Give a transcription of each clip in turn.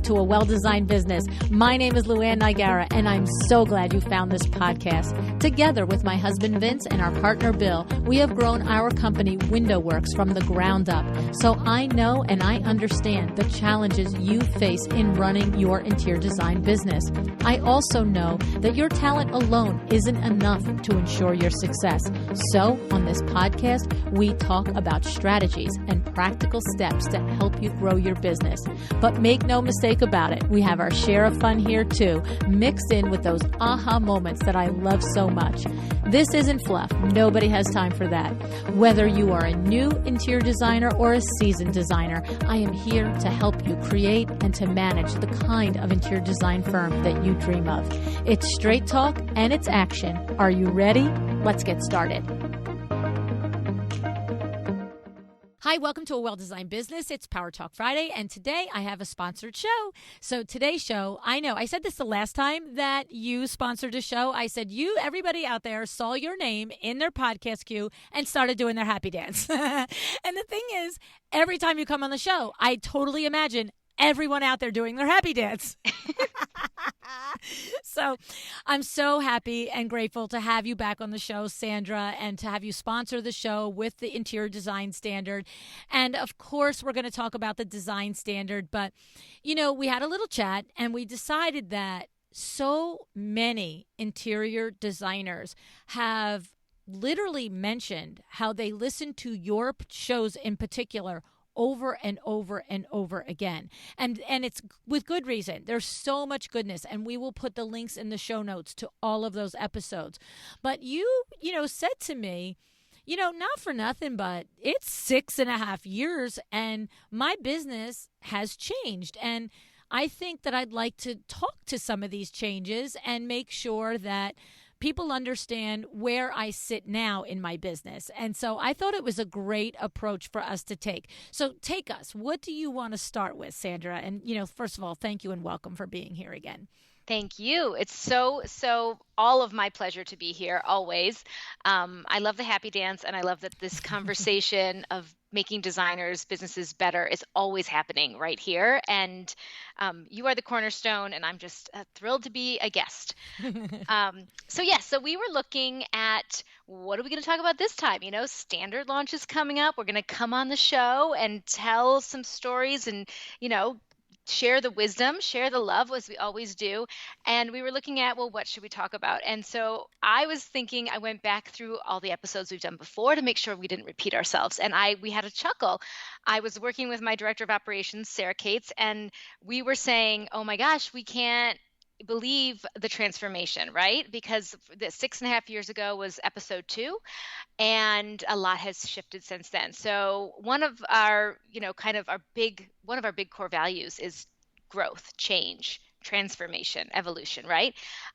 back to A Well-Designed Business. My name is Luann Nigara, and I'm so glad you found this podcast. Together with my husband Vince and our partner Bill, we have grown our company WindowWorks from the ground up. So I know and I understand the challenges you face in running your interior design business. I also know that your talent alone isn't enough to ensure your success. So on this podcast, we talk about strategies and practical steps to help you grow your business. But make no mistake about it, we have our share of fun here too, mixed in with those aha moments that I love so much. This isn't fluff. Nobody has time for that. Whether you are a new interior designer or a seasoned designer, I am here to help you create and to manage the kind of interior design firm that you dream of. It's straight talk and it's action. Are you ready? Let's get started. Hi, welcome to A Well-Designed Business. It's Power Talk Friday, and today I have a sponsored show. So today's show, I know, I said this the last time that you sponsored a show. I said everybody out there saw your name in their podcast queue and started doing their happy dance. And the thing is, every time you come on the show, I totally imagine everyone out there doing their happy dance. So I'm so happy and grateful to have you back on the show, Sandra, and to have you sponsor the show with the Interior Design Standard. And of course, we're going to talk about the design standard. But, we had a little chat and we decided that so many interior designers have literally mentioned how they listen to your shows in particular over and over and over again. And it's with good reason. There's so much goodness, and we will put the links in the show notes to all of those episodes. But you said to me, not for nothing, but it's 6.5 years and my business has changed. And I think that I'd like to talk to some of these changes and make sure that people understand where I sit now in my business. And so I thought it was a great approach for us to take. So take us. What do you want to start with, Sandra? And, first of all, thank you and welcome for being here again. Thank you. It's so all of my pleasure to be here always. I love the happy dance, and I love that this conversation of making designers' businesses better is always happening right here. And you are the cornerstone, and I'm just thrilled to be a guest. So we were looking at what are we going to talk about this time? Standard launch is coming up. We're going to come on the show and tell some stories and, share the wisdom, share the love, as we always do. And we were looking at, what should we talk about? And so I was thinking, I went back through all the episodes we've done before to make sure we didn't repeat ourselves. And we had a chuckle. I was working with my director of operations, Sarah Cates, and we were saying, oh my gosh, we can't believe the transformation, right? Because the 6.5 years ago was episode 2, and a lot has shifted since then. So one of our, one of our big core values is growth, change, transformation, evolution, right?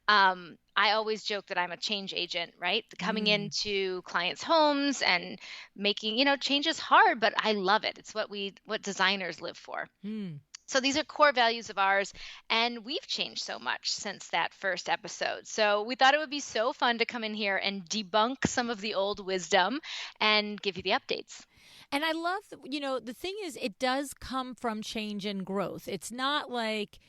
I always joke that I'm a change agent, right? Coming into clients' homes and making, change is hard, but I love it. It's what designers live for. So these are core values of ours, and we've changed so much since that first episode. So we thought it would be so fun to come in here and debunk some of the old wisdom and give you the updates. And I love, the thing is, it does come from change and growth. It's not like,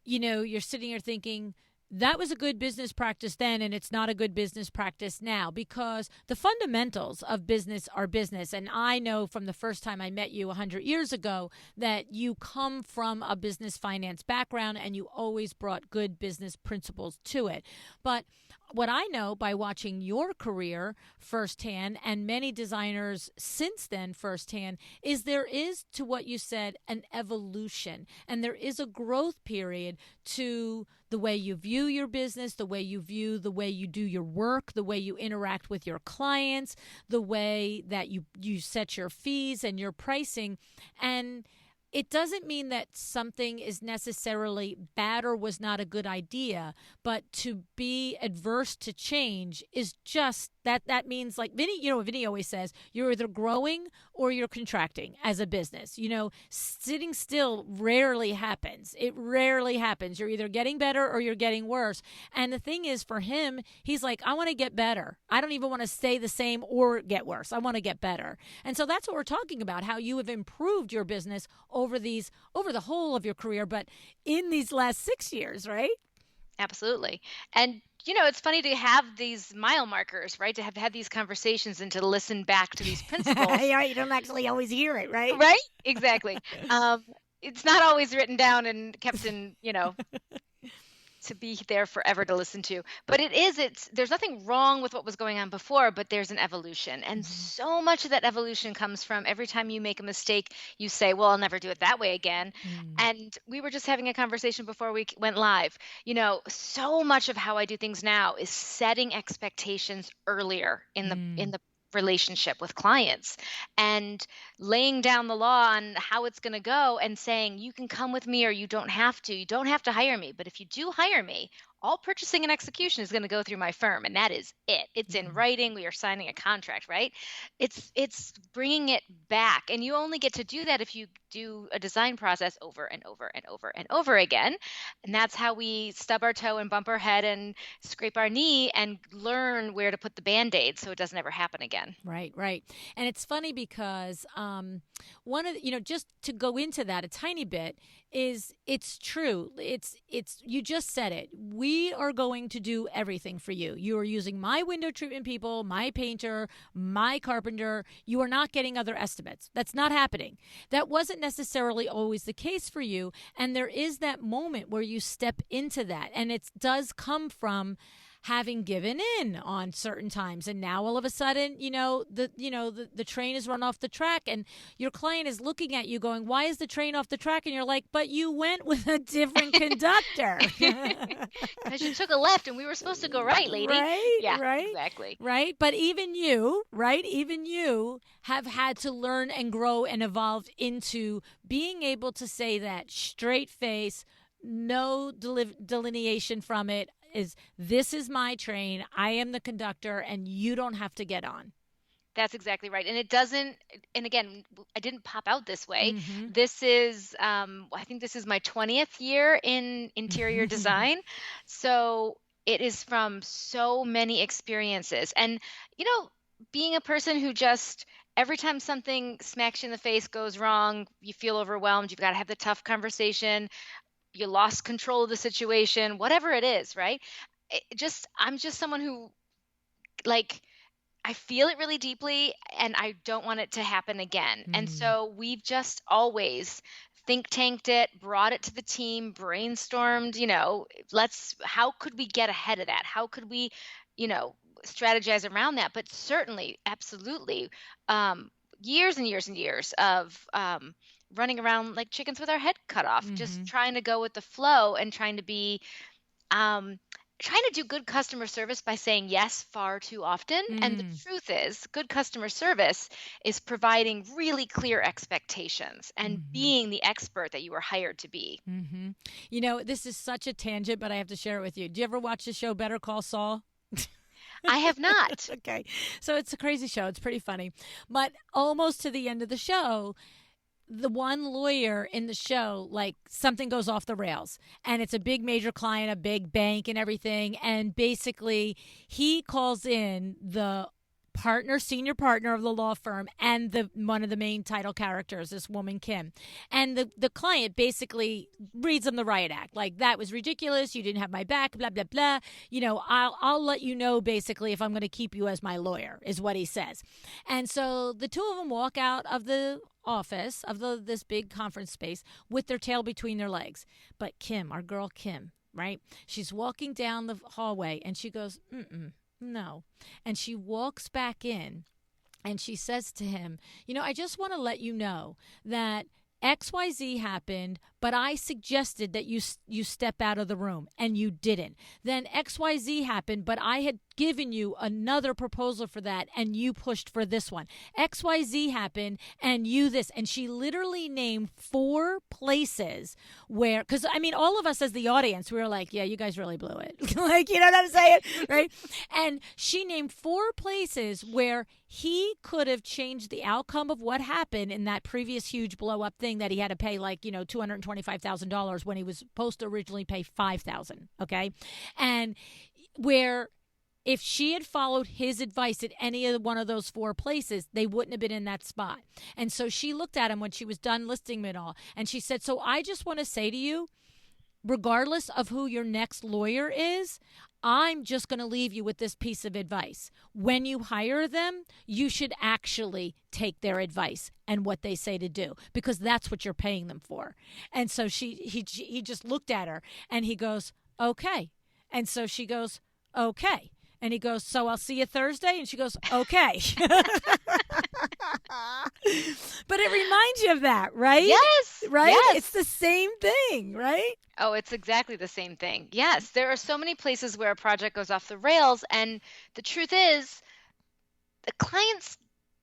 you're sitting here thinking, that was a good business practice then, and it's not a good business practice now, because the fundamentals of business are business. And I know from the first time I met you 100 years ago that you come from a business finance background and you always brought good business principles to it. But what I know by watching your career firsthand and many designers since then firsthand is there is, to what you said, an evolution, and there is a growth period to the way you view your business, the way you do your work, the way you interact with your clients, the way that you set your fees and your pricing. And it doesn't mean that something is necessarily bad or was not a good idea, but to be adverse to change is just That means, like Vinny, what Vinny always says, you're either growing or you're contracting as a business. Sitting still rarely happens. It rarely happens. You're either getting better or you're getting worse. And the thing is, for him, he's like, I want to get better. I don't even want to stay the same or get worse. I want to get better. And so that's what we're talking about, how you have improved your business over the whole of your career, but in these last 6 years, right? Absolutely. And it's funny to have these mile markers, right? To have had these conversations and to listen back to these principles. Yeah, you don't actually always hear it, right? Right? Exactly. It's not always written down and kept in, to be there forever to listen to. But there's nothing wrong with what was going on before, but there's an evolution. And so much of that evolution comes from every time you make a mistake, you say, well, I'll never do it that way again. And we were just having a conversation before we went live. So much of how I do things now is setting expectations earlier in the relationship with clients and laying down the law on how it's going to go and saying, you can come with me or you don't have to. You don't have to hire me. But if you do hire me, all purchasing and execution is going to go through my firm. And that is it. It's in writing. We are signing a contract, right? It's bringing it back. And you only get to do that if you do a design process over and over and over and over again. And that's how we stub our toe and bump our head and scrape our knee and learn where to put the Band-Aid so it doesn't ever happen again. Right, right. And it's funny because one of just to go into that a tiny bit, is it's true. It's you just said it. We are going to do everything for you. You are using my window treatment people, my painter, my carpenter. You are not getting other estimates. That's not happening. That wasn't necessarily always the case for you. And there is that moment where you step into that. And it does come from having given in on certain times, and now all of a sudden the train is run off the track, and your client is looking at you going, why is the train off the track? And you're like, but you went with a different conductor. Because you took a left and we were supposed to go right, lady. Right, yeah, right, exactly. Right. But even you have had to learn and grow and evolve into being able to say that straight face, no delineation from it, is this is my train, I am the conductor, and you don't have to get on. That's exactly right. And it doesn't, and again, I didn't pop out this way. This is, I think this is my 20th year in interior design. So it is from so many experiences. And, being a person who just, every time something smacks you in the face, goes wrong, you feel overwhelmed, you've got to have the tough conversation, you lost control of the situation, whatever it is, right? I'm just someone who, like, I feel it really deeply and I don't want it to happen again. And so we've just always think tanked it, brought it to the team, brainstormed, how could we get ahead of that? How could we, strategize around that? But certainly, absolutely, years and years and years of, running around like chickens with our head cut off, just trying to go with the flow and trying to do good customer service by saying yes far too often. And the truth is, good customer service is providing really clear expectations and being the expert that you were hired to be. This is such a tangent, but I have to share it with you. Do you ever watch the show Better Call Saul? I have not. Okay. So it's a crazy show. It's pretty funny. But almost to the end of the show, the one lawyer in the show, like, something goes off the rails, and it's a big major client, a big bank and everything. And basically he calls in the senior partner of the law firm, and one of the main title characters, this woman, Kim. And the client basically reads them the riot act. Like, that was ridiculous. You didn't have my back, blah, blah, blah. I'll let you know, basically, if I'm going to keep you as my lawyer, is what he says. And so the two of them walk out of the office of this big conference space with their tail between their legs. But Kim, our girl Kim, right? She's walking down the hallway and she goes, no. And she walks back in and she says to him, I just want to let you know that XYZ happened, but I suggested that you step out of the room and you didn't. Then XYZ happened, but I had given you another proposal for that and you pushed for this one. XYZ happened and you this. And she literally named 4 places where, because I mean, all of us as the audience, we were like, yeah, you guys really blew it. Like, you know what I'm saying? Right? And she named 4 places where he could have changed the outcome of what happened in that previous huge blow up thing that he had to pay like, $225,000 when he was supposed to originally pay 5,000. Okay. And where if she had followed his advice at any of one of those 4 places, they wouldn't have been in that spot. And so she looked at him when she was done listing it all. And she said, so I just want to say to you, regardless of who your next lawyer is, I'm just going to leave you with this piece of advice. When you hire them, you should actually take their advice and what they say to do, because that's what you're paying them for. And so he just looked at her and he goes, okay. And so she goes, okay. And he goes, so I'll see you Thursday? And she goes, okay. But it reminds you of that, right? Yes. Right? Yes. It's the same thing, right? Oh, it's exactly the same thing. Yes, there are so many places where a project goes off the rails, and the truth is, the clients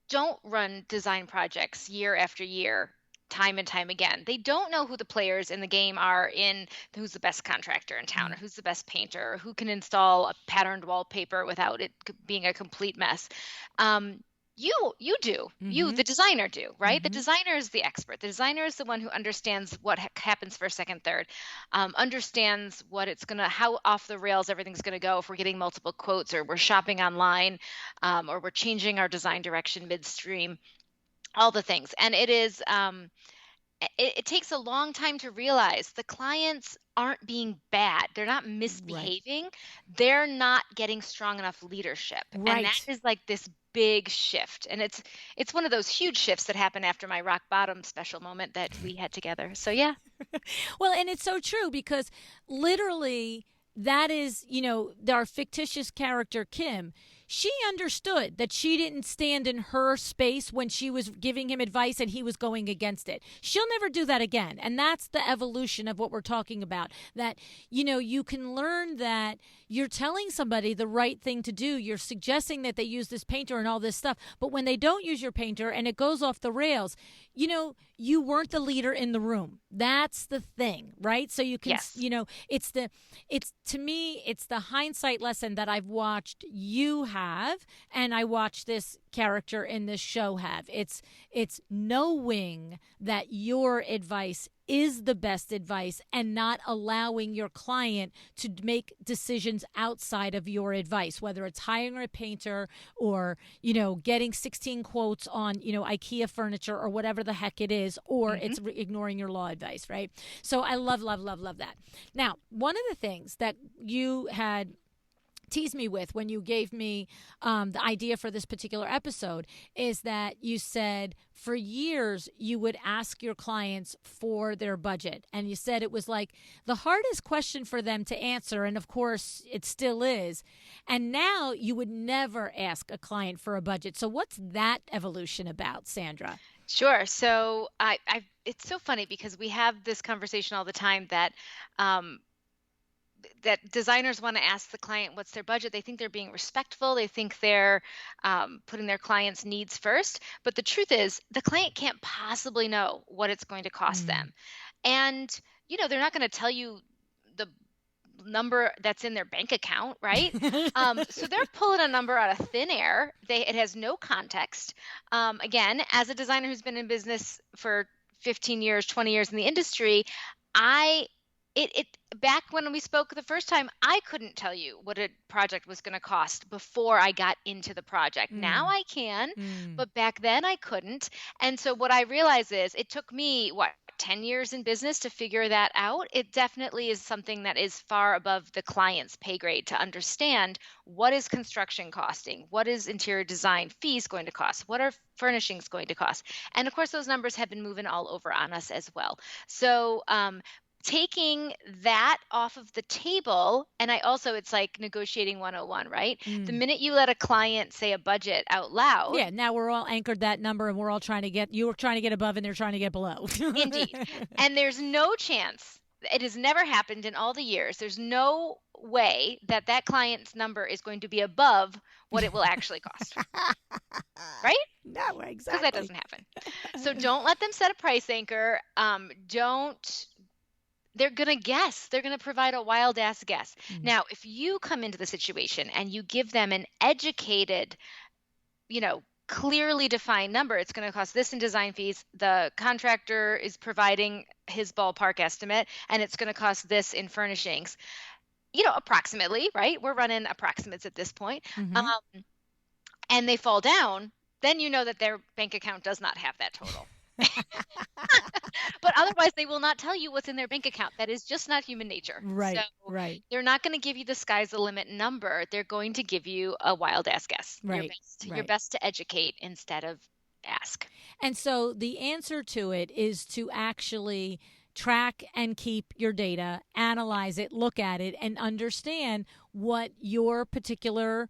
don't run design projects year after year, time and time again. They don't know who the players in the game are, in who's the best contractor in town, or who's the best painter, or who can install a patterned wallpaper without it being a complete mess. You do. You, the designer, do, right? The designer is the expert. The designer is the one who understands what happens first, second, third, understands what it's gonna, how off the rails everything's gonna go if we're getting multiple quotes, or we're shopping online, or we're changing our design direction midstream, all the things. And it takes a long time to realize the clients aren't being bad. They're not Right. misbehaving. They're not getting strong enough leadership. And that Right. is like this big shift. And it's one of those huge shifts that happened after my rock bottom special moment that we had together. So yeah. Well, and it's so true because literally that is, our fictitious character, Kim. She understood that she didn't stand in her space when she was giving him advice and he was going against it. She'll never do that again. And that's the evolution of what we're talking about. That, you can learn that you're telling somebody the right thing to do. You're suggesting that they use this painter and all this stuff. But when they don't use your painter and it goes off the rails, you weren't the leader in the room. That's the thing, right? So you can, Yes. to me, it's the hindsight lesson that I've watched you have, and I watched this character in this show have. It's knowing that your advice is the best advice and not allowing your client to make decisions outside of your advice, whether it's hiring a painter or, getting 16 quotes on, IKEA furniture or whatever the heck it is, or it's ignoring your law advice, right? So I love, love, love, love that. Now, one of the things that you had teased me with when you gave me the idea for this particular episode is that you said for years you would ask your clients for their budget. And you said it was like the hardest question for them to answer. And of course, it still is. And now you would never ask a client for a budget. So what's that evolution about, Sandra? Sure. So it's so funny because we have this conversation all the time um, that designers want to ask the client what's their budget. They think they're being respectful. They think they're putting their client's needs first. But the truth is, the client can't possibly know what it's going to cost them. And, they're not going to tell you the number that's in their bank account, right? So they're pulling a number out of thin air. It has no context. Again, as a designer who's been in business for 15 years, 20 years in the industry, it back when we spoke the first time, I couldn't tell you what a project was going to cost before I got into the project. Now I can, but back then I couldn't. And so what I realize is it took me 10 years in business to figure that out. It definitely is something that is far above the client's pay grade to understand what is construction costing, what is interior design fees going to cost, what are furnishings going to cost. And of course, those numbers have been moving all over on us as well. So, taking that off of the table, and I also, it's like negotiating 101, right? The Mm. minute you let a client say a budget out loud, Yeah, now we're all anchored that number and we're all trying to get, you were trying to get above and they're trying to get below. indeed, and there's no chance, it has never happened in all the years, there's no way that that client's number is going to be above what it will actually cost, right? No, Because that exactly. doesn't happen. So don't let them set a price anchor. Don't They're gonna guess. They're gonna provide a wild ass guess. Mm. Now, if you come into the situation and you give them an educated, clearly defined number, it's gonna cost this in design fees. The contractor is providing his ballpark estimate, and it's gonna cost this in furnishings. Approximately, right? We're running approximates at this point. Hmm. Um, and they fall down, then you know that their bank account does not have that total. But otherwise, they will not tell you what's in their bank account. That is just not human nature. So Right, right, they're not going to give you the sky's the limit number. They're going to give you a wild ass guess. right, Your right. best to educate instead of ask. And so the answer to it is to actually track and keep your data, analyze it, look at it, and understand what your particular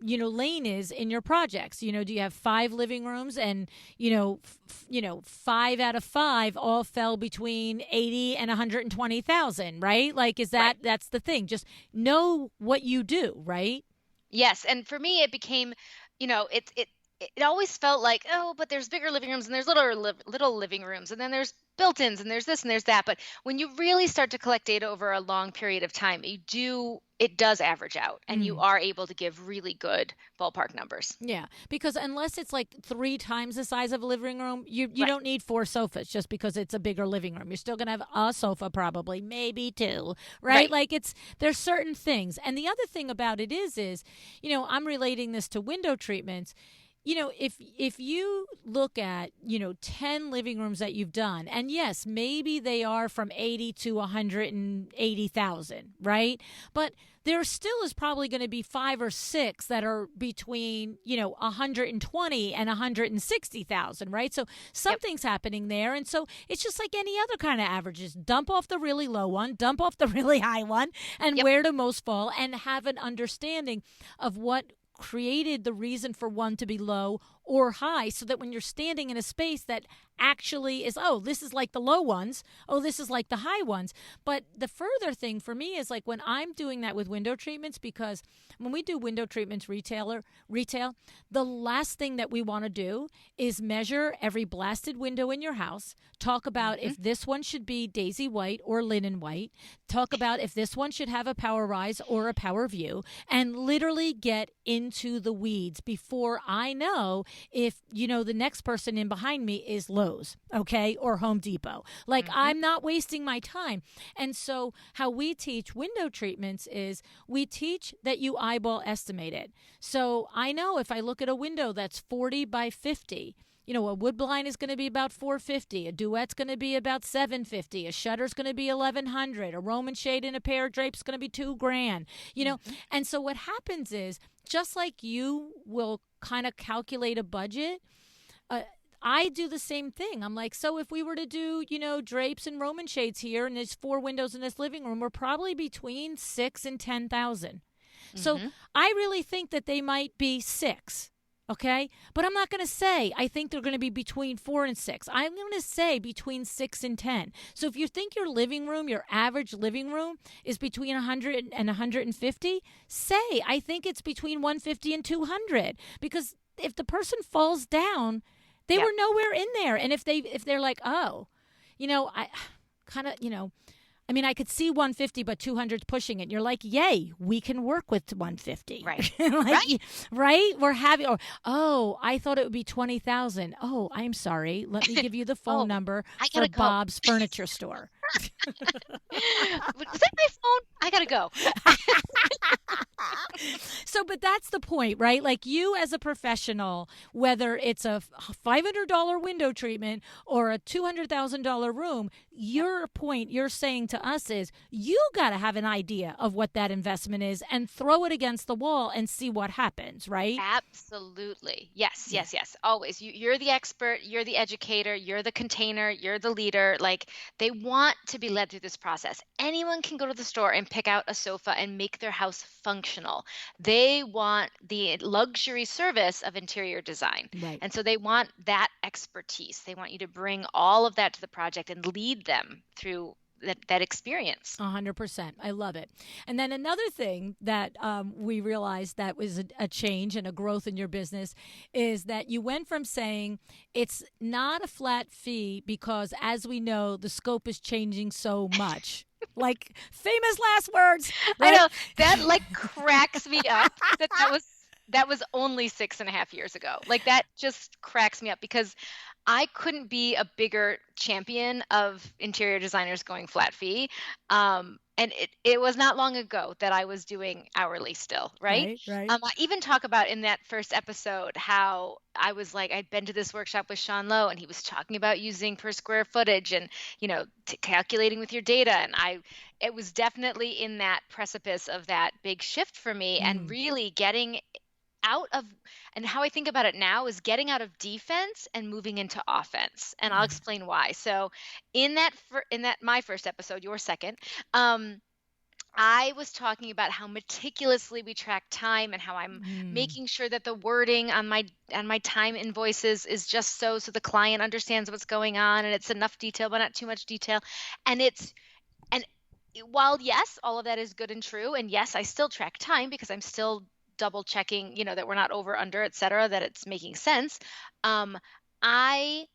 lane is in your projects. Do you have 5 living rooms, and 5 out of 5 all fell between 80 and 120,000, right? Like, is Right. that's the thing. Just know what you do, right? Yes, and for me, it became, it always felt like, oh, but there's bigger living rooms and there's little living rooms, and then there's built-ins and there's this and there's that. But when you really start to collect data over a long period of time, it does average out, and you Mm. are able to give really good ballpark numbers. Yeah, because unless it's like 3 times the size of a living room, you Right. don't need 4 sofas just because it's a bigger living room. You're still gonna have a sofa, probably, maybe two, right? Right. Like, there's certain things. And the other thing about it is, I'm relating this to window treatments. If you look at 10 living rooms that you've done, and yes, maybe they are from 80 to 180,000, right? But there still is probably going to be 5 or 6 that are between 120 and 160,000, right? So Yep. something's happening there. And so it's just like any other kind of averages: dump off the really low one, dump off the really high one, and Yep. where do most fall, and have an understanding of what created the reason for one to be low or high, so that when you're standing in a space that actually is, oh, this is like the low ones, oh, this is like the high ones. But the further thing for me is, like, when I'm doing that with window treatments, because when we do window treatments retail, the last thing that we want to do is measure every blasted window in your house, talk about Hmm. if this one should be daisy white or linen white, talk about if this one should have a power rise or a power view, and literally get into the weeds before I know if the next person in behind me is Lowe's, okay, or Home Depot. Like, Hmm. I'm not wasting my time. And so how we teach window treatments is we teach that you eyeball estimate it. So I know if I look at a window that's 40 by 50, a wood blind is going to be about 450, a duet's going to be about 750, a shutter's going to be 1100, a Roman shade and a pair of drapes is going to be 2 grand. Hmm. And so what happens is, just like you will kind of calculate a budget, uh, I do the same thing. I'm like, so if we were to do, drapes and Roman shades here, and there's 4 windows in this living room, we're probably between 6 and 10,000. So Hmm. I really think that they might be 6. Okay. But I'm not going to say I think they're going to be between 4 and 6. I'm going to say between 6 and 10. So if you think your living room, your average living room, is between 100 and 150, say I think it's between 150 and 200. Because if the person falls down, they Yep. were nowhere in there. And if they're like, oh, I kind of, I mean, I could see 150, but 200's pushing it. You're like, yay, we can work with 150. Right. Like, Right. right? We're having, or, oh, I thought it would be 20,000. Oh, I'm sorry. Let me give you the phone Oh, number I for gotta go. Bob's Furniture Store. Was that my phone? I gotta go. So, but that's the point, right? Like, you as a professional, whether it's a $500 window treatment or a $200,000 room, your point you're saying to us is you got to have an idea of what that investment is and throw it against the wall and see what happens, right? Absolutely. Yes, Yeah. yes, yes. Always. You're the expert, you're the educator, you're the container, you're the leader. Like, they want to be led through this process. Anyone can go to the store and pick out a sofa and make their house functional. They want the luxury service of interior design. Right. And so they want that expertise. They want you to bring all of that to the project and lead them through that experience. 100%. I love it. And then another thing that we realized that was a change and a growth in your business is that you went from saying it's not a flat fee because, as we know, the scope is changing so much. Like famous last words. I Right? know that like cracks me up that was only 6.5 years ago. Like that just cracks me up because I couldn't be a bigger champion of interior designers going flat fee. And it was not long ago that I was doing hourly still, right? Right, right. I even talk about in that first episode how I was like, I'd been to this workshop with Sean Lowe and he was talking about using per square footage and, calculating with your data. And it was definitely in that precipice of that big shift for me and Mm, really getting out of, and how I think about it now is getting out of defense and moving into offense. And I'll explain why. So in that my first episode, your second, I was talking about how meticulously we track time and how I'm mm, making sure that the wording on my time invoices is just so the client understands what's going on and it's enough detail but not too much detail. And while yes, all of that is good and true, and yes, I still track time because I'm still double checking, that we're not over, under, et cetera, that it's making sense. Um, I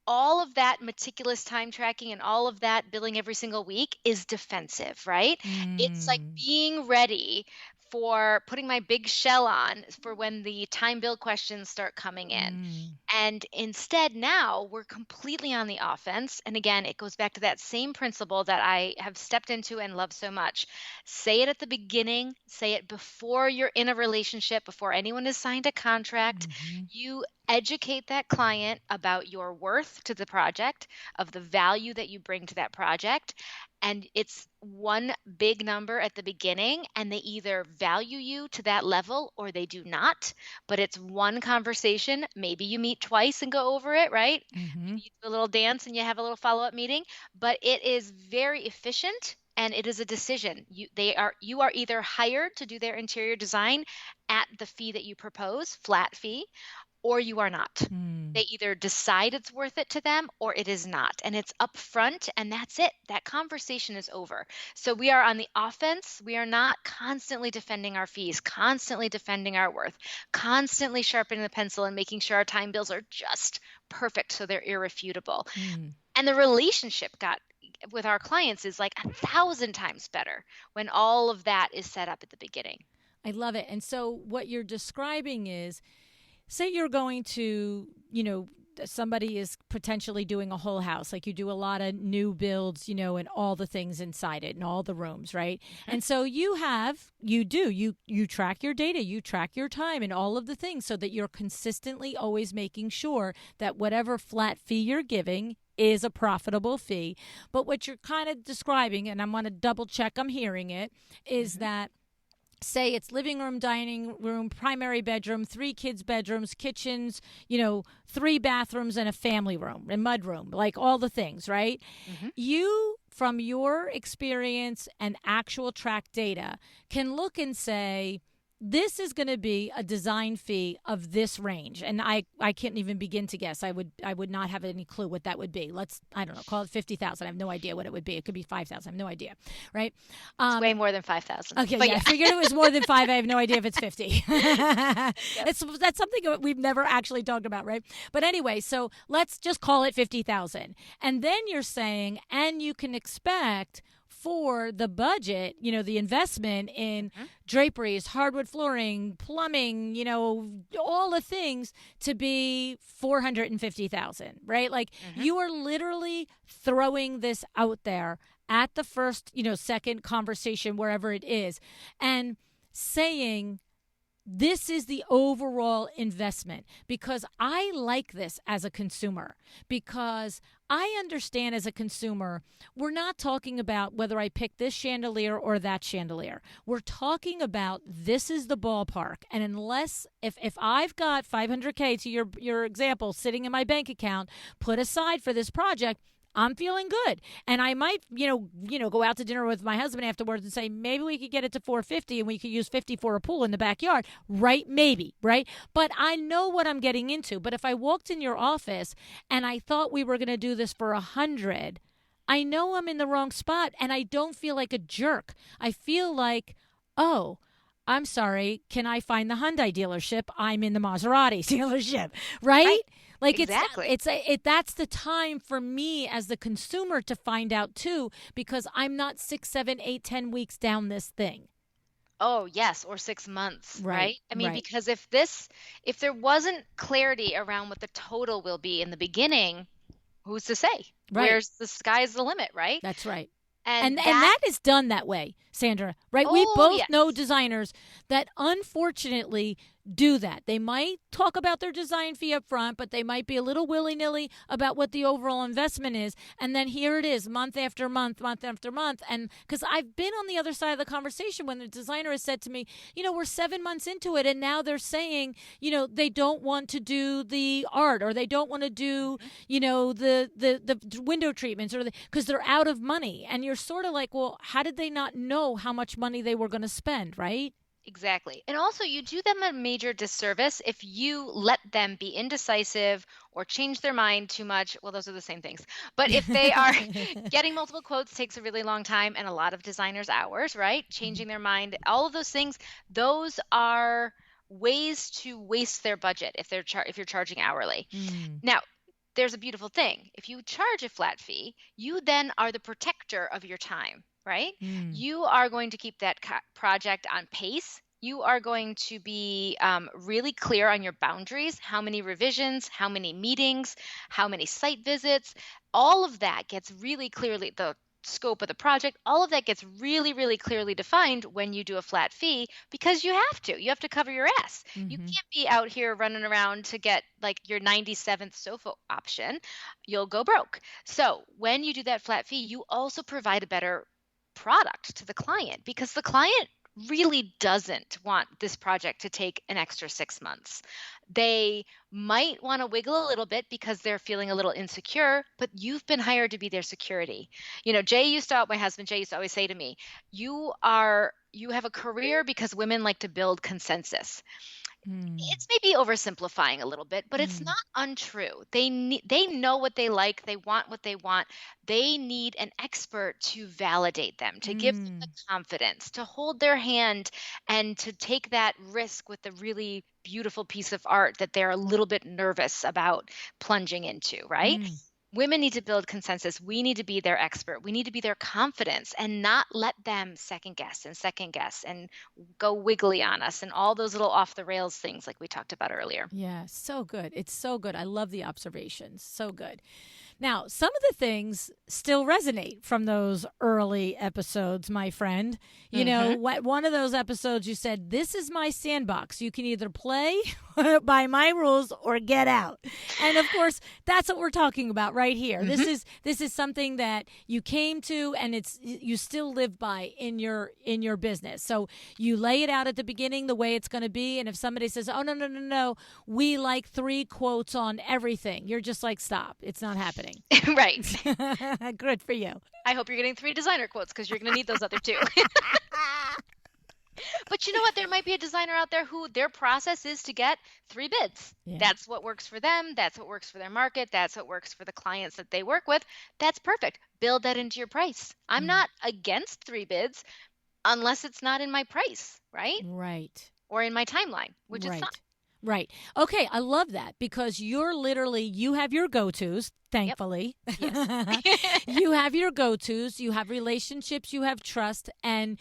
all of that meticulous time tracking and all of that billing every single week is defensive, right? It's like mm, being ready for putting my big shell on for when the time bill questions start coming in. mm, And instead, now we're completely on the offense. And again, it goes back to that same principle that I have stepped into and love so much. Say it at the beginning, say it before you're in a relationship, before anyone has signed a contract. mhm, You educate that client about your worth to the project, of the value that you bring to that project. And it's one big number at the beginning, and they either value you to that level or they do not. But it's one conversation. Maybe you meet twice and go over it, right? mhm, Maybe you do a little dance and you have a little follow-up meeting, but it is very efficient and it is a decision. You are either hired to do their interior design at the fee that you propose, flat fee, or you are not. mm. They either decide it's worth it to them or it is not. And it's upfront and that's it. That conversation is over. So we are on the offense. We are not constantly defending our fees, constantly defending our worth, constantly sharpening the pencil and making sure our time bills are just perfect so they're irrefutable. Mm. And the relationship got with our clients is like 1,000 times better when all of that is set up at the beginning. I love it. And so what you're describing is, say you're going to, somebody is potentially doing a whole house, like you do a lot of new builds, and all the things inside it and all the rooms, right? Mhm. And so you track your data, you track your time and all of the things so that you're consistently always making sure that whatever flat fee you're giving is a profitable fee. But what you're kind of describing, and I'm going to double check I'm hearing it, is Mhm. that, say it's living room, dining room, primary bedroom, three kids' bedrooms, kitchens, three bathrooms, and a family room and mud room, like all the things, right? Mhm. You, from your experience and actual track data, can look and say, this is going to be a design fee of this range, and I can't even begin to guess. I would not have any clue what that would be. I don't know, call it 50,000. I have no idea what it would be. It could be 5,000. I have no idea, right? It's Um, way more than 5,000. Okay, But yeah, I yeah. figured it was more than five. I have no idea if it's 50. Yep. That's something that we've never actually talked about, right? But anyway, so let's just call it 50,000. And then you're saying, and you can expect for the budget, the investment in Mhm. draperies, hardwood flooring, plumbing, all the things to be 450,000, right? Like Mhm. you are literally throwing this out there at the first, second conversation, wherever it is, and saying, this is the overall investment, because I like this as a consumer, because I understand as a consumer, we're not talking about whether I pick this chandelier or that chandelier. We're talking about, this is the ballpark. And unless, if I've got 500K, to your example, sitting in my bank account, put aside for this project, I'm feeling good. And I might, go out to dinner with my husband afterwards and say, maybe we could get it to 450 and we could use 50 for a pool in the backyard. Right? Maybe, right? But I know what I'm getting into. But if I walked in your office and I thought we were going to do this for 100, I know I'm in the wrong spot and I don't feel like a jerk. I feel like, oh, I'm sorry, can I find the Hyundai dealership? I'm in the Maserati dealership, right? Right. Like Exactly. that's the time for me as the consumer to find out too, because I'm not 6, 7, 8, 10 weeks down this thing. Oh, yes, or 6 months, Right, right? I mean, right, because if there wasn't clarity around what the total will be in the beginning, who's to say? right. Where's the sky's the limit, right? That's right. And And that, that is done that way, Sandra, right? We oh, both know yes. designers that unfortunately do that. They might talk about their design fee up front, but they might be a little willy-nilly about what the overall investment is. And then here it is, month after month, month after month. And because I've been on the other side of the conversation when the designer has said to me, we're 7 months into it, and now they're saying, they don't want to do the art, or they don't want to do, the window treatments, or because they're out of money. And you're sort of like, well, how did they not know how much money they were going to spend, right? Exactly. And also, you do them a major disservice if you let them be indecisive or change their mind too much. Well, those are the same things. But if they are getting multiple quotes takes a really long time and a lot of designers' hours, right? Changing their mind, all of those things, those are ways to waste their budget if you're charging hourly. Mm, Now, there's a beautiful thing. If you charge a flat fee, you then are the protector of your time, right? mm, You are going to keep that project on pace. You are going to be really clear on your boundaries, how many revisions, how many meetings, how many site visits. All of that gets really clearly, the scope of the project, all of that gets really, really clearly defined when you do a flat fee because you have to. You have to cover your ass. You mm-hmm, can't be out here running around to get like your 97th sofa option. You'll go broke. So when you do that flat fee, you also provide a better product to the client because the client really doesn't want this project to take an extra 6 months. They might want to wiggle a little bit because they're feeling a little insecure, but you've been hired to be their security. My husband Jay used to always say to me, you have a career because women like to build consensus. mm, It's maybe oversimplifying a little bit, but it's mm, not untrue. They know what they like, they want what they want. They need an expert to validate them, to give them the mm, confidence, to hold their hand and to take that risk with the really beautiful piece of art that they're a little bit nervous about plunging into, right? mm. Women need to build consensus. We need to be their expert. We need to be their confidence and not let them second guess and go wiggly on us and all those little off the rails things like we talked about earlier. Yeah, so good. It's so good. I love the observations. So good. Now, some of the things still resonate from those early episodes, my friend. Hmm. One of those episodes you said, "This is my sandbox. You can either play by my rules or get out." And of course, that's what we're talking about right here. This Hmm. is this is something that you came to and it's you still live by in your business. So you lay it out at the beginning the way it's going to be, and if somebody says, "Oh, no, no, no, no, we like 3 quotes on everything." You're just like, "Stop. It's not happening." Right. Good for you. I hope you're getting 3 designer quotes because you're going to need those other 2. But you know what? There might be a designer out there who their process is to get 3 bids. Yeah. That's what works for them. That's what works for their market. That's what works for the clients that they work with. That's perfect. Build that into your price. I'm Mm, not against 3 bids unless it's not in my price, right? right. Or in my timeline, which it's not. Right. Right. Okay, I love that because you have your go-tos, Yep. thankfully. Yes. You have your go-tos, you have relationships, you have trust, and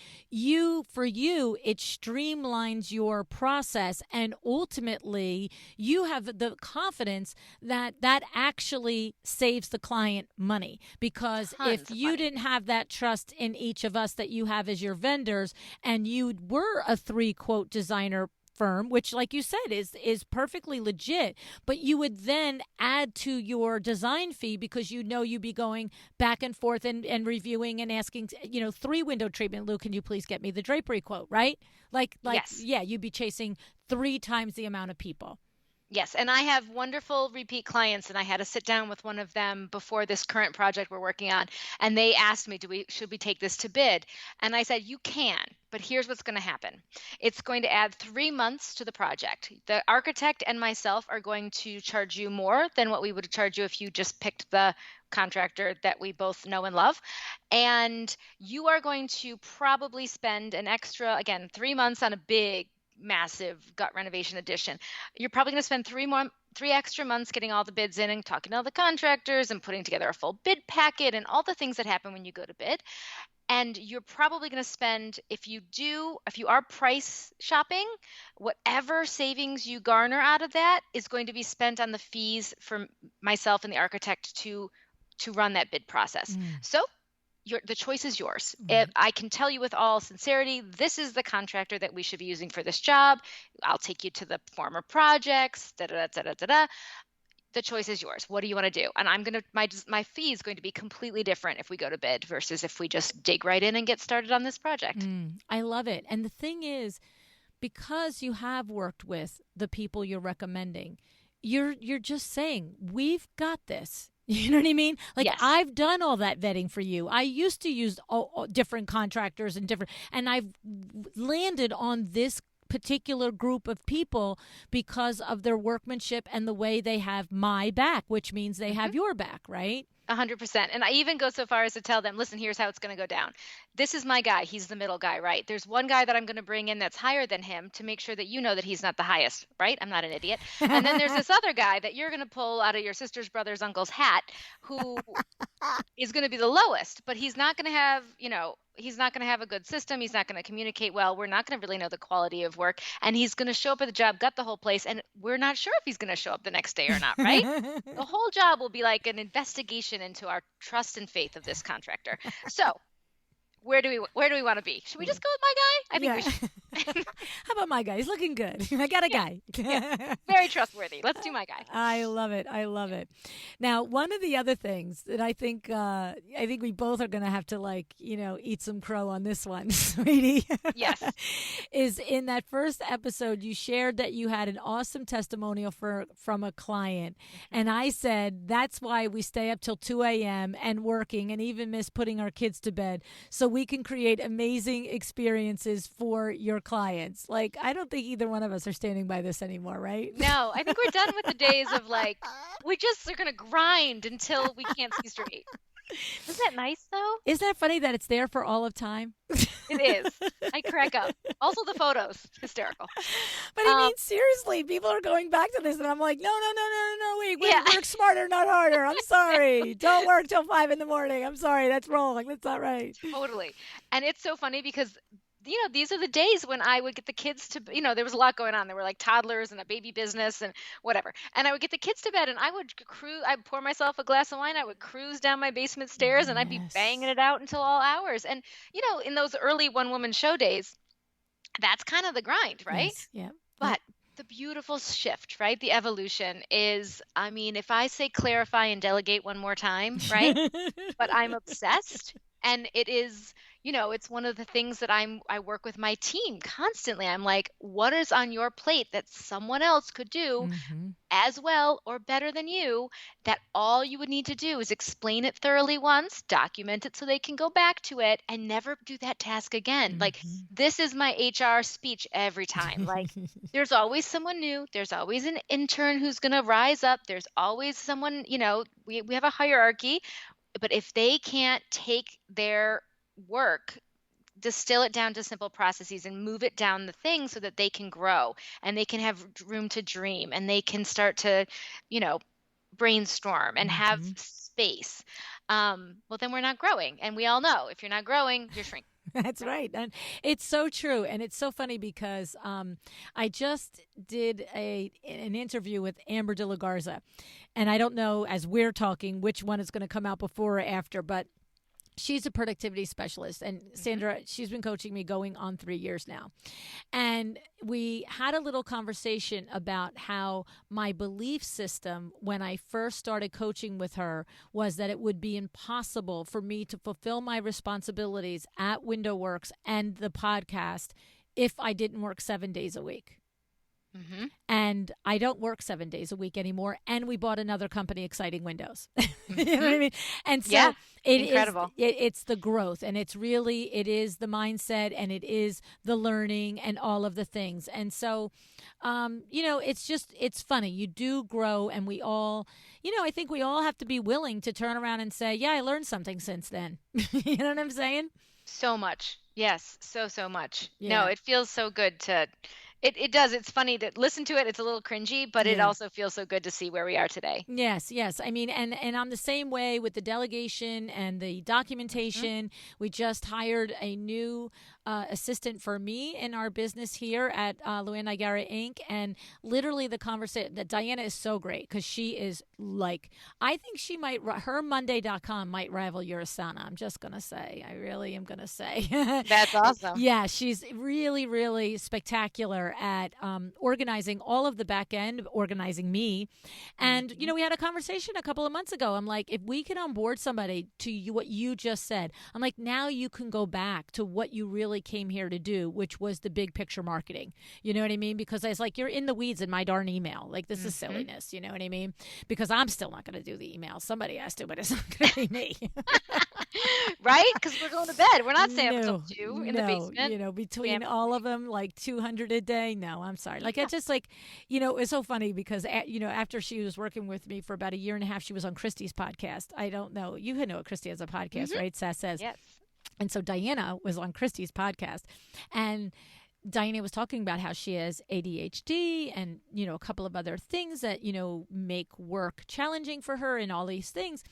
for you it streamlines your process, and ultimately you have the confidence that that actually saves the client money, because if Tons of you money. didn't have that trust in each of us that you have as your vendors, and you were a 3 quote designer firm, which like you said is perfectly legit, but you would then add to your design fee because you'd be going back and forth and reviewing and asking, 3 window treatment, Lou, can you please get me the drapery quote, right? Like Yes. yeah, you'd be chasing 3 times the amount of people. Yes, and I have wonderful repeat clients, and I had to sit down with one of them before this current project we're working on, and they asked me, "Do we should we take this to bid?" And I said, "You can, but here's what's going to happen. It's going to add 3 months to the project. The architect and myself are going to charge you more than what we would charge you if you just picked the contractor that we both know and love. And you are going to probably spend an extra, again, 3 months on a big massive gut renovation addition. You're probably going to spend 3 extra months getting all the bids in and talking to all the contractors and putting together a full bid packet and all the things that happen when you go to bid. And you're probably going to spend, if you are price shopping, whatever savings you garner out of that is going to be spent on the fees for myself and the architect to run that bid process." So the choice is yours. I can tell you with all sincerity, this is the contractor that we should be using for this job. I'll take you to the former projects. Da da da da da da. The choice is yours. What do you want to do? And my fee is going to be completely different if we go to bid versus if we just dig right in and get started on this project. I love it. And the thing is, because you have worked with the people you're recommending, you're just saying, we've got this. You know what I mean? Like, Yes. I've done all that vetting for you. I used to use all different contractors and I've landed on this particular group of people because of their workmanship and the way they have my back, which means they have your back, right? 100%. And I even go so far as to tell them, listen, here's how it's going to go down. This is my guy. He's the middle guy, right? There's one guy that I'm going to bring in that's higher than him to make sure that you know that he's not the highest, right? I'm not an idiot. And then there's this other guy that you're going to pull out of your sister's brother's uncle's hat who is going to be the lowest, but he's not going to have, he's not going to have a good system. He's not going to communicate well. We're not going to really know the quality of work. And he's going to show up at the job, gut the whole place. And we're not sure if he's going to show up the next day or not, right? The whole job will be like an investigation into our trust and faith of this contractor. So where do we want to be? Should we just go with my guy? I think we should. How about my guy? He's looking good. I got a guy. Very trustworthy. Let's do my guy. I love it. I love it. Now, one of the other things that I think we both are going to have to eat some crow on this one, sweetie. Yes. Is in that first episode you shared that you had an awesome testimonial from a client, and I said that's why we stay up till 2 a.m. and working and even miss putting our kids to bed so we can create amazing experiences for your clients. Like, I don't think either one of us are standing by this anymore, right? No, I think we're done with the days of we just are going to grind until we can't see straight. Isn't that nice, though? Isn't that funny that it's there for all of time? It is. I crack up. Also, the photos. Hysterical. But I mean, seriously, people are going back to this, and I'm like, no, wait, work smarter, not harder. I'm sorry. Don't work till 5 a.m. I'm sorry, that's wrong. That's not right. Totally. And it's so funny because these are the days when I would get the kids to, there was a lot going on. There were like toddlers and a baby business and whatever. And I would get the kids to bed and I'd pour myself a glass of wine. I would cruise down my basement stairs and I'd be banging it out until all hours. And, in those early one-woman show days, that's kind of the grind, right? Yes. Yeah. But the beautiful shift, right? The evolution is, if I say clarify and delegate one more time, right? But I'm obsessed. And it is, it's one of the things that I work with my team constantly. I'm like, what is on your plate that someone else could do as well or better than you, that all you would need to do is explain it thoroughly once, document it so they can go back to it and never do that task again. Like, this is my HR speech every time. Like, there's always someone new. There's always an intern who's going to rise up. There's always someone, we have a hierarchy. But if they can't take their work, distill it down to simple processes and move it down the thing so that they can grow and they can have room to dream and they can start to, brainstorm and have space, well, then we're not growing. And we all know if you're not growing, you're shrinking. That's right. And it's so true. And it's so funny because I just did an interview with Amber de la Garza. And I don't know, as we're talking, which one is going to come out before or after, but she's a productivity specialist. And Sandra, she's been coaching me going on 3 years now. And we had a little conversation about how my belief system when I first started coaching with her was that it would be impossible for me to fulfill my responsibilities at Window Works and the podcast if I didn't work 7 days a week. And and I don't work 7 days a week anymore. And we bought another company, Exciting Windows. You know what I Mhm. mean? And Yeah, so incredible. it's the growth, and it is the mindset, and it is the learning and all of the things. And so, it's funny. You do grow, and we all, I think we all have to be willing to turn around and say, yeah, I learned something since then. You know what I'm saying? So much. Yes, so, so much. No, Yeah. it feels so good to it does. It's funny to listen to it. It's a little cringy, but it Yeah. also feels so good to see where we are today. Yes, yes. I mean, and I'm the same way with the delegation and the Mhm. documentation. We just hired a new assistant for me in our business here at Luann Nigara Inc. And literally, the conversation that Diana is so great because she is like, I think she might, her Monday.com might rival your Asana. I'm just going to say, I really am going to say. That's awesome. Yeah, she's really, really spectacular at organizing all of the back end, organizing me. And, Mhm. we had a conversation a couple of months ago. I'm like, if we can onboard somebody to you, what you just said, I'm like, now you can go back to what you really came here to do, which was the big picture marketing. You know what I mean? Because I was like, you're in the weeds in my darn email. Like, this is Mhm. silliness. You know what I mean? Because I'm still not going to do the email. Somebody has to, but it's not going to be me. Right? Because we're going to bed. We're not staying up until No, 2 in the no, basement. We between have all of them, like 200 a day. No, I'm sorry. Like, I yeah. just like, it's so funny because, after she was working with me for about a year and a half, she was on Christy's podcast. I don't know. You know Christy has a podcast, Mhm. right? Sass says. Yes. And so Diana was on Christy's podcast. And Diana was talking about how she has ADHD and, a couple of other things that, make work challenging for her and all these things.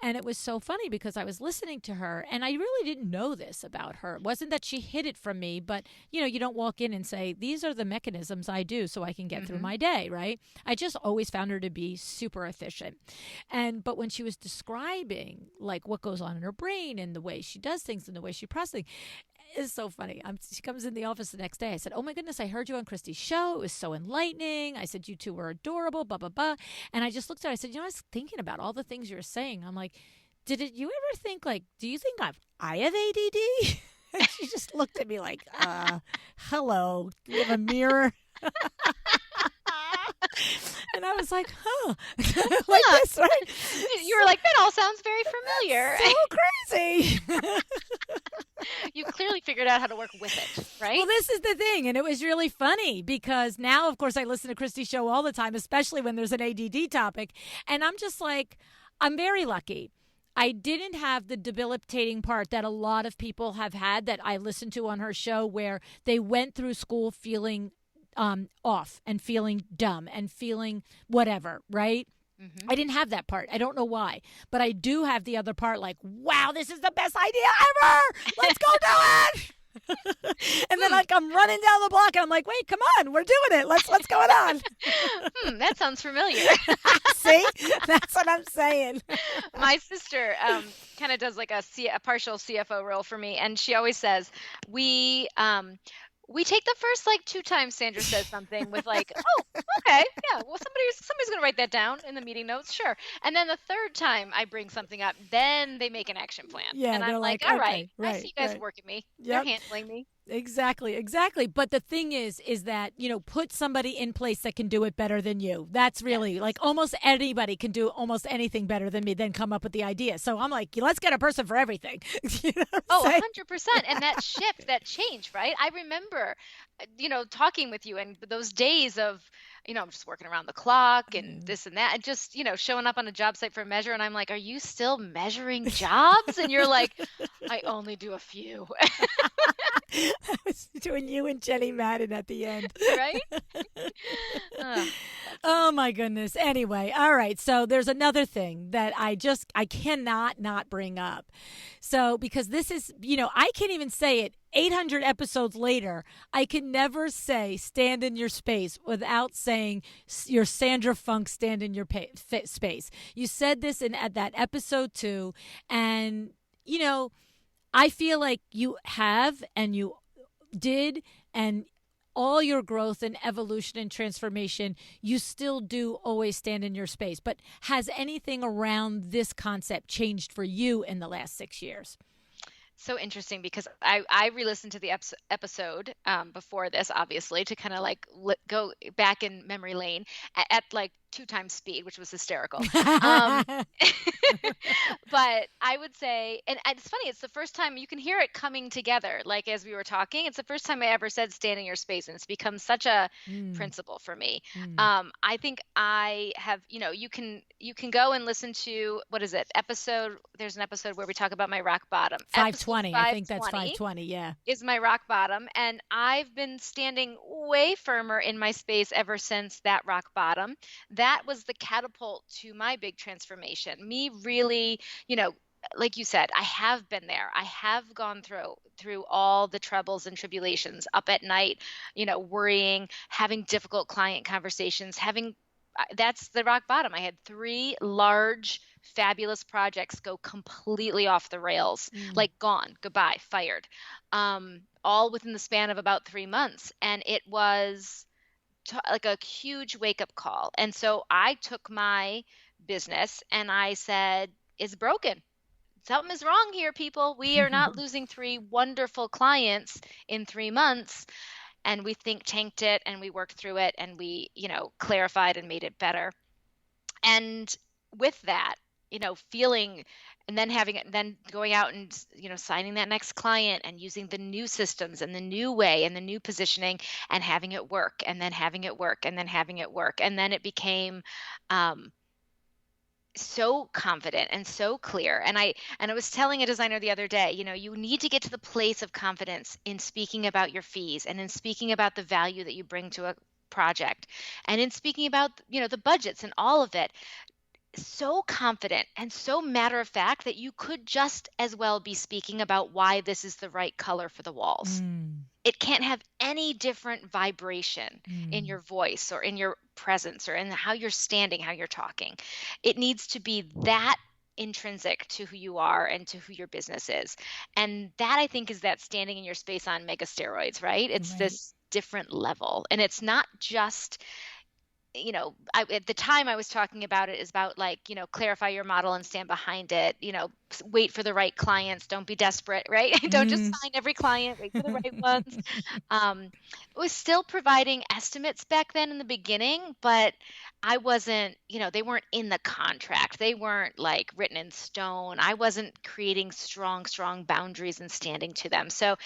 And it was so funny because I was listening to her and I really didn't know this about her. It wasn't that she hid it from me, but, you don't walk in and say, these are the mechanisms I do so I can get through Mhm. my day, right? I just always found her to be super efficient. But when she was describing like what goes on in her brain and the way she does things and the way she processes things, it's so funny. She comes in the office the next day. I said, "Oh my goodness, I heard you on Christy's show. It was so enlightening." I said, "You two were adorable." Blah blah blah. And I just looked at her. I said, "I was thinking about all the things you're saying." I'm like, you ever think like, do you think I have ADD?" And she just looked at me like, hello, do you have a mirror?" And I was like, huh, like Huh. this, right? You were like, that all sounds very familiar. So crazy. You clearly figured out how to work with it, right? Well, this is the thing, and it was really funny because now, of course, I listen to Christy's show all the time, especially when there's an ADD topic, and I'm just like, I'm very lucky. I didn't have the debilitating part that a lot of people have had that I listened to on her show, where they went through school feeling off and feeling dumb and feeling whatever, right? Mhm. I didn't have that part. I don't know why. But I do have the other part like, wow, this is the best idea ever. Let's go do it. And then Hmm. like I'm running down the block and I'm like, wait, come on, we're doing it. What's going on? That sounds familiar. See? That's what I'm saying. My sister kind of does like a partial CFO role for me, and she always says we take the first like two times Sandra says something with like, oh, okay, yeah, well somebody's gonna write that down in the meeting notes, sure. And then the third time I bring something up, then they make an action plan, Yeah, and I'm they're like, like, all right, okay, I see right, you guys right. working me. They're Yep. handling me. Exactly, exactly. But the thing is that, put somebody in place that can do it better than you. That's really Yes. like almost anybody can do almost anything better than me, then come up with the idea. So I'm like, let's get a person for everything. You know what I'm Oh, saying? 100%. And that shift, that change, right? I remember, talking with you and those days of, I'm just working around the clock and this and that, and just, showing up on a job site for a measure. And I'm like, are you still measuring jobs? And you're like, I only do a few, I was doing you and Jenny Madden at the end. right? Ugh, that's so Oh my goodness. Anyway, all right. So there's another thing that I cannot not bring up. So because this is, I can't even say it 800 episodes later, I can never say stand in your space without saying your Sandra Funk stand in your space. You said this at that episode 2, and I feel like you have and you did, and all your growth and evolution and transformation, you still do always stand in your space. But has anything around this concept changed for you in the last 6 years? So interesting because I re-listened to the episode before this, obviously, to kind of like go back in memory lane at like 2 times speed, which was hysterical. Um, but I would say, and it's funny, it's the first time you can hear it coming together. Like as we were talking, it's the first time I ever said stand in your space, and it's become such a Mm, principle for me. mm. I think I have, you can go and listen to what is it? Episode There's an episode where we talk about my rock bottom. Episode 520. I think that's 520 520. Yeah. is my rock bottom, and I've been standing way firmer in my space ever since that rock bottom. That was the catapult to my big transformation. Me really, you know, like you said, I have been there. I have gone through all the troubles and tribulations, up at night, worrying, having difficult client conversations, having that's the rock bottom. I had 3 large fabulous projects go completely off the rails, Mm. like gone, goodbye, fired, all within the span of about 3 months. And it was like a huge wake up call. And so I took my business and I said, it's broken. Something is wrong here, people. We are not losing 3 wonderful clients in 3 months. And we think tanked it and we worked through it and we, clarified and made it better. And with that, feeling and then having it, then going out and, signing that next client and using the new systems and the new way and the new positioning and having it work and then having it work and then having it work. And then it became, so confident and so clear. And I was telling a designer the other day, you need to get to the place of confidence in speaking about your fees and in speaking about the value that you bring to a project and in speaking about, the budgets and all of it, so confident and so matter of fact that you could just as well be speaking about why this is the right color for the walls. Mm, It can't have any different vibration in mm. your voice or in your presence or in how you're standing, how you're talking. It needs to be that intrinsic to who you are and to who your business is. And that, I think, is that standing in your space on mega steroids, right? It's Right. this different level. And it's not just, at the time I was talking about it is about like, clarify your model and stand behind it, wait for the right clients, don't be desperate, right? Don't just Mm. sign every client, wait for the right ones. It was still providing estimates back then in the beginning, but I wasn't, they weren't in the contract. They weren't like written in stone. I wasn't creating strong boundaries and standing to them. So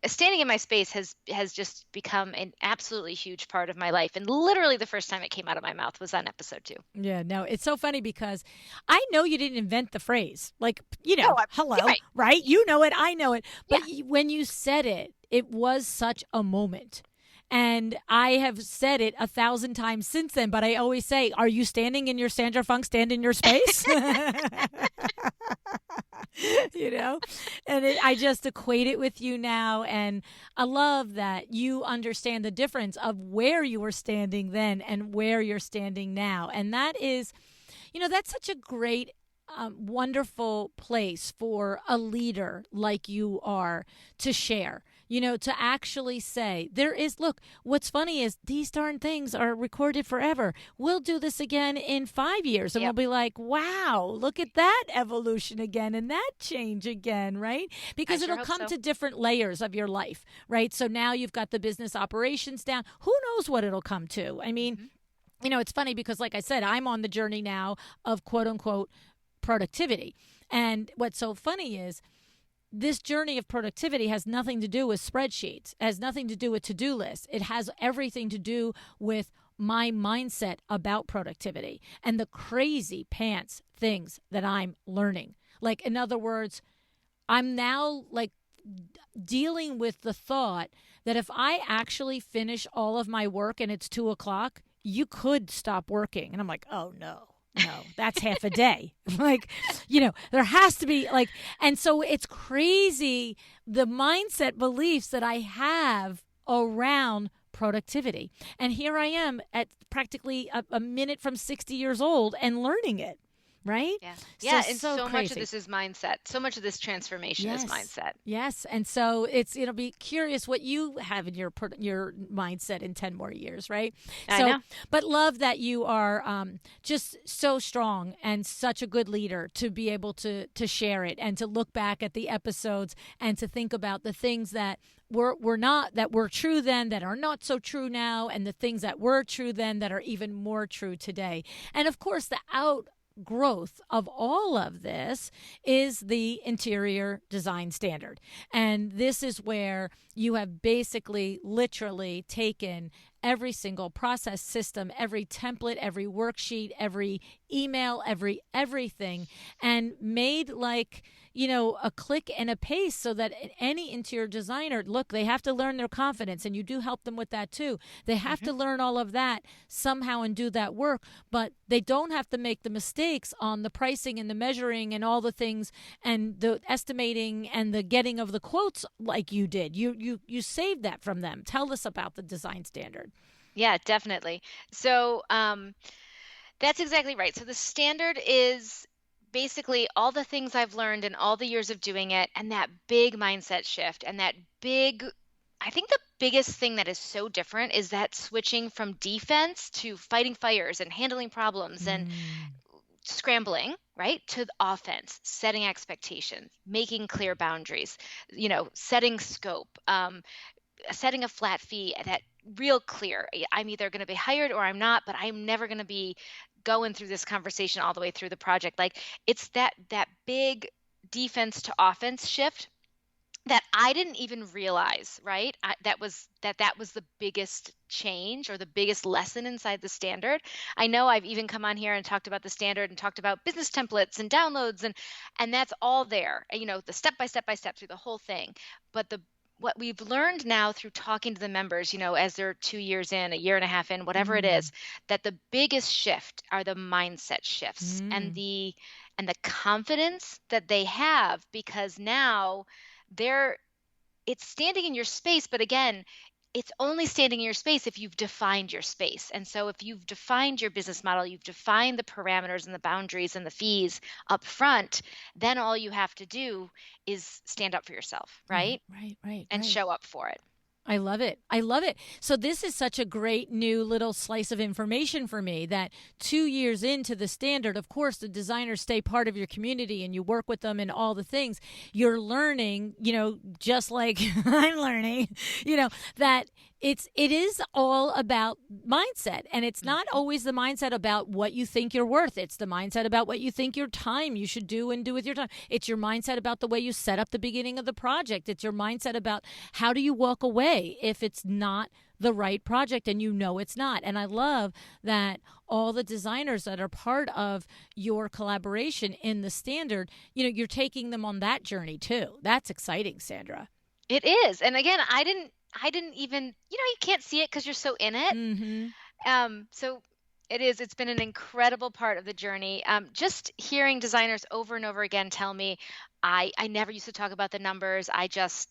standing in my space has just become an absolutely huge part of my life. And literally the first time it came out of my mouth was on episode 2. Yeah, no, it's so funny because I know you didn't invent the phrase. Like, No, you're hello, right. right? You know it, I know it. But Yeah. when you said it, it was such a moment. And I have said it 1,000 times since then, but I always say, are you standing in your Sandra Funk stand in your space? you know and I just equate it with you now, and I love that you understand the difference of where you were standing then and where you're standing now. And that is, that's such a great, wonderful place for a leader like you are to share. To actually say, look, what's funny is these darn things are recorded forever. We'll do this again in 5 years and we'll Yep. be like, wow, look at that evolution again and that change again, right? I Because sure it'll hope come so. to different layers of your life, right? So now you've got the business operations down. Who knows what it'll come to? I mean, Hmm. it's funny because, like I said, I'm on the journey now of quote unquote productivity. And what's so funny is this journey of productivity has nothing to do with spreadsheets, has nothing to do with to-do lists. It has everything to do with my mindset about productivity and the crazy pants things that I'm learning. Like, in other words, I'm now like dealing with the thought that if I actually finish all of my work and it's 2 o'clock, you could stop working. And I'm like, oh no. No, that's half a day. Like, there has to be like, and so it's crazy the mindset beliefs that I have around productivity. And here I am at practically a minute from 60 years old and learning it. right? Yeah. So, Yeah. And so so much of crazy. this is mindset. So much of this transformation is Yes. mindset. Yes. And so it'll be curious what you have in your mindset in 10 more years, right? I So, know. but love that you are just so strong and such a good leader to be able to share it and to look back at the episodes and to think about the things that were not that were true then that are not so true now, and the things that were true then that are even more true today. And of course, the outgrowth of all of this is the interior design standard. And this is where you have basically literally taken every single process system, every template, every worksheet, every email, everything, and made like, a click and a paste so that any interior designer, look, they have to learn their confidence, and you do help them with that too. They have Hmm. to learn all of that somehow and do that work, but they don't have to make the mistakes on the pricing and the measuring and all the things and the estimating and the getting of the quotes like you did. You saved that from them. Tell us about the design standard. Yeah, definitely. So, that's exactly right. So the standard is basically all the things I've learned in all the years of doing it, and that big mindset shift, and that big, I think the biggest thing that is so different is that switching from defense to fighting fires and handling problems and Mm. scrambling, right, to the offense, setting expectations, making clear boundaries, setting scope, setting a flat fee that real clear. I'm either going to be hired or I'm not, but I'm never going to be going through this conversation all the way through the project. Like, it's that big defense to offense shift that I didn't even realize, right? That was the biggest change or the biggest lesson inside the standard. I know I've even come on here and talked about the standard and talked about business templates and downloads, and that's all there. The step by step through the whole thing. But the what we've learned now through talking to the members, as they're 2 years in, a year and a half in, whatever it Mm. is, that the biggest shift are the mindset shifts and Mm. the confidence that they have, because now they're it's standing in your space, but again, it's only standing in your space if you've defined your space. And so if you've defined your business model, you've defined the parameters and the boundaries and the fees up front, then all you have to do is stand up for yourself, Right, right? right, right, And right. show up for it. I love it. I love it. So this is such a great new little slice of information for me that 2 years into the standard, of course, the designers stay part of your community and you work with them and all the things. You're learning, just like I'm learning, that it is all about mindset, and it's not Mhm. always the mindset about what you think you're worth. It's the mindset about what you think your time you should do and do with your time. It's your mindset about the way you set up the beginning of the project. It's your mindset about how do you walk away if it's not the right project and it's not. And I love that all the designers that are part of your collaboration in the standard, you're taking them on that journey too. That's exciting, Sandra. It is. And again, I didn't even, you can't see it because you're so in it. Mm-hmm. So it's been an incredible part of the journey. Just hearing designers over and over again tell me, I never used to talk about the numbers. I just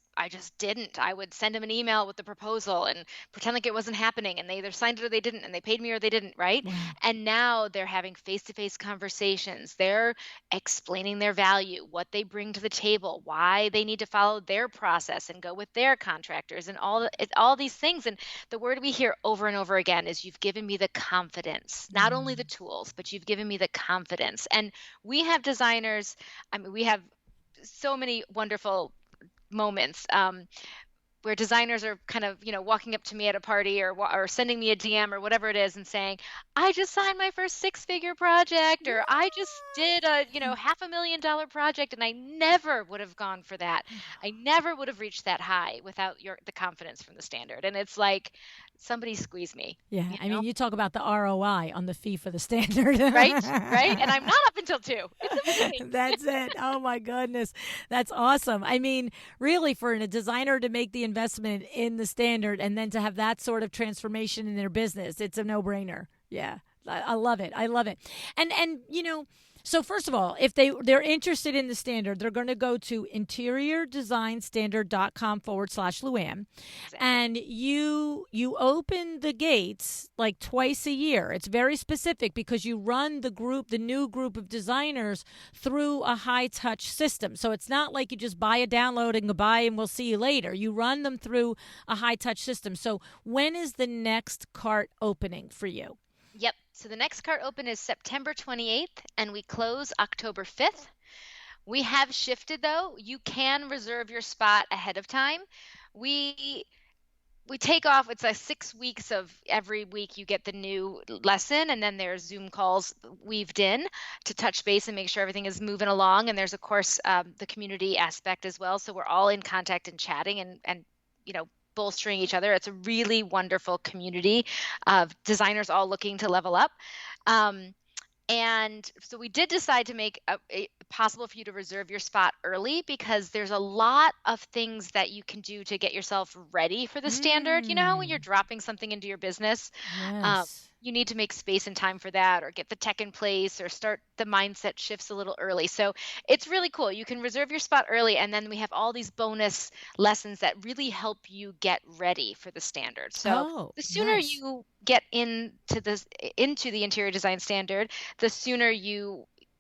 didn't. I would send them an email with the proposal and pretend like it wasn't happening, and they either signed it or they didn't, and they paid me or they didn't, right? Wow. And now they're having face-to-face conversations. They're explaining their value, what they bring to the table, why they need to follow their process and go with their contractors, and all these things. And the word we hear over and over again is, you've given me the confidence, not only the Mm. tools, but you've given me the confidence. And we have designers, I mean, we have so many wonderful moments, where designers are kind of, walking up to me at a party, or sending me a DM or whatever it is, and saying, I just signed my first six-figure project, or I just did a, $500,000 project, and I never would have gone for that. I never would have reached that high without the confidence from the standard. And it's like, somebody squeeze me, Yeah, you I know? mean, you talk about the ROI on the fee for the standard. Right? Right? And I'm not up until 2. It's amazing. That's it. Oh my goodness. That's awesome. I mean, really, for a designer to make the investment in the standard and then to have that sort of transformation in their business, it's a no brainer. Yeah. I love it. I love it. And so first of all, if they're interested in the standard, they're going to go to interiordesignstandard.com/Luann, Exactly. and you open the gates like twice a year. It's very specific because you run the new group of designers through a high touch system. So it's not like you just buy a download and goodbye and we'll see you later. You run them through a high touch system. So when is the next cart opening for you? Yep. So the next cart open is September 28th, and we close October 5th. We have shifted though. You can reserve your spot ahead of time. We we take off. It's like 6 weeks of every week you get the new lesson, and then there's Zoom calls weaved in to touch base and make sure everything is moving along. And there's of course the community aspect as well. So we're all in contact and chatting and bolstering each other. It's a really wonderful community of designers all looking to level up. Um, and so we did decide to make it possible for you to reserve your spot early because there's a lot of things that you can do to get yourself ready for the standard. You know how when you're Mm, dropping something into your business, um, yes. you need to make space and time for that or get the tech in place or start the mindset shifts a little early. So it's really cool. You can reserve your spot early, and then we have all these bonus lessons that really help you get ready for the standard. So Oh, the sooner nice. you get into the interior design standard, the sooner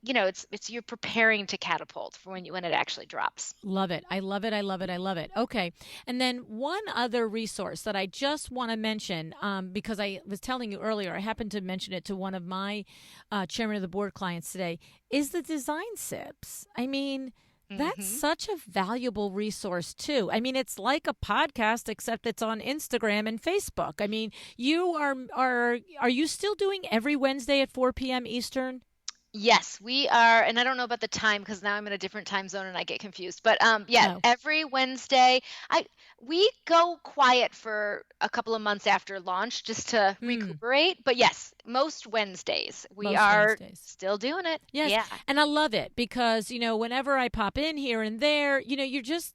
it's you're preparing to catapult for when it actually drops. Love it. I love it. I love it. I love it. Okay. And then one other resource that I just want to mention, because I was telling you earlier, I happened to mention it to one of my chairman of the board clients today, is the design sips. I mean, that's Hmm. such a valuable resource too. I mean, it's like a podcast except it's on Instagram and Facebook. I mean, you are you still doing every Wednesday at 4 p.m. Eastern? Yes, we are, and I don't know about the time because now I'm in a different time zone and I get confused. But yeah, Oh. every Wednesday, I we go quiet for a couple of months after launch just to Hmm. recuperate. But yes, most Wednesdays we Most are Wednesdays. still doing it. Yes, Yeah. and I love it because whenever I pop in here and there, you're just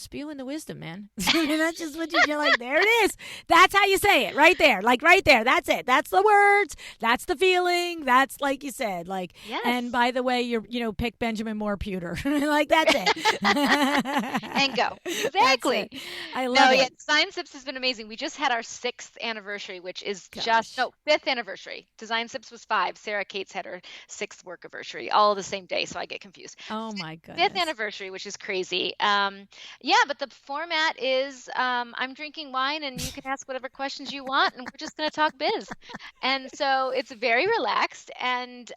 spewing the wisdom, man. That's just what you're like. There it is. That's how you say it, right there, like right there. That's it. That's the words. That's the feeling. That's like you said, like. And Yes. by the way, pick Benjamin Moore Pewter, like that's And it. go. That's Exactly. it. I No, love yeah, it. Design Sips has been amazing. We just had our sixth anniversary, which is just, Gosh. no, fifth anniversary. Design Sips was five. Sarah Kate's had her sixth work anniversary, all the same day, so I get confused. Oh my Fifth goodness. anniversary, which is crazy. Yeah, but the format is I'm drinking wine and you can ask whatever questions you want, and we're just going to talk biz. And so it's very relaxed, and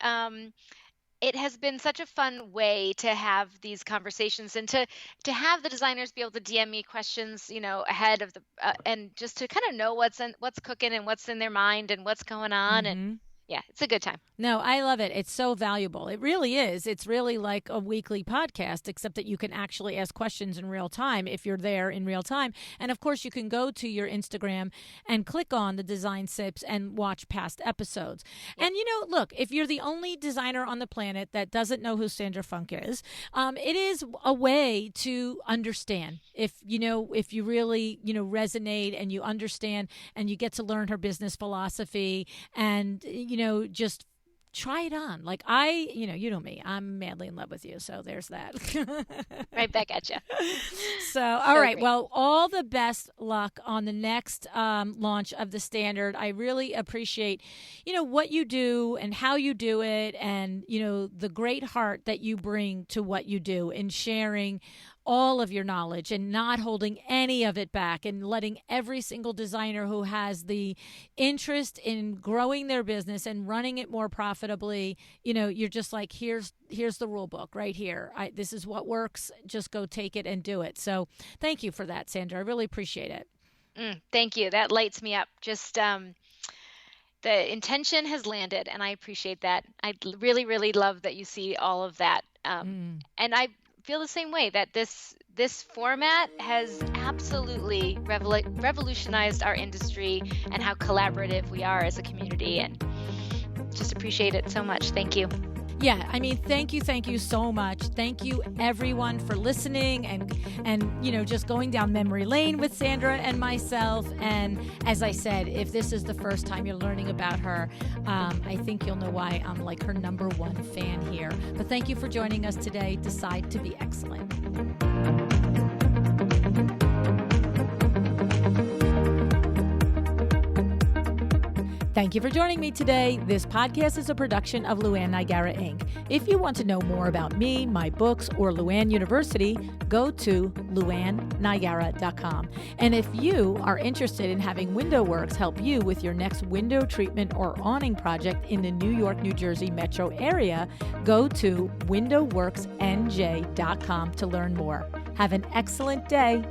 it has been such a fun way to have these conversations and to have the designers be able to DM me questions, ahead of the and just to kind of know what's cooking and what's in their mind and what's going on. And Mm-hmm. yeah, it's a good time. No, I love it. It's so valuable. It really is. It's really like a weekly podcast, except that you can actually ask questions in real time if you're there in real time. And of course, you can go to your Instagram and click on the design sips and watch past episodes. Yep. And look, if you're the only designer on the planet that doesn't know who Sandra Funk is, it is a way to understand. If you really resonate and you understand and you get to learn her business philosophy and just try it on. Like you know me, I'm madly in love with you. So there's that. Right back at you. So, all So right. great. Well, all the best luck on the next launch of the standard. I really appreciate, what you do and how you do it, and the great heart that you bring to what you do in sharing all of your knowledge and not holding any of it back and letting every single designer who has the interest in growing their business and running it more profitably, you're just like, here's the rule book right here. This is what works. Just go take it and do it. So thank you for that, Sandra. I really appreciate it. Thank you. That lights me up. Just the intention has landed, and I appreciate that. Really, really love that you see all of that. Mm. And I feel the same way that this format has absolutely revolutionized our industry and how collaborative we are as a community, and just appreciate it so much. Thank you. Yeah, I mean, thank you so much. Thank you everyone for listening and just going down memory lane with Sandra and myself. And as I said, if this is the first time you're learning about her, I think you'll know why I'm like her number one fan here. But thank you for joining us today. Decide to be excellent. Thank you for joining me today. This podcast is a production of Luann Nigara, Inc. If you want to know more about me, my books, or Luann University, go to luannnigara.com. And if you are interested in having WindowWorks help you with your next window treatment or awning project in the New York, New Jersey metro area, go to windowworksnj.com to learn more. Have an excellent day.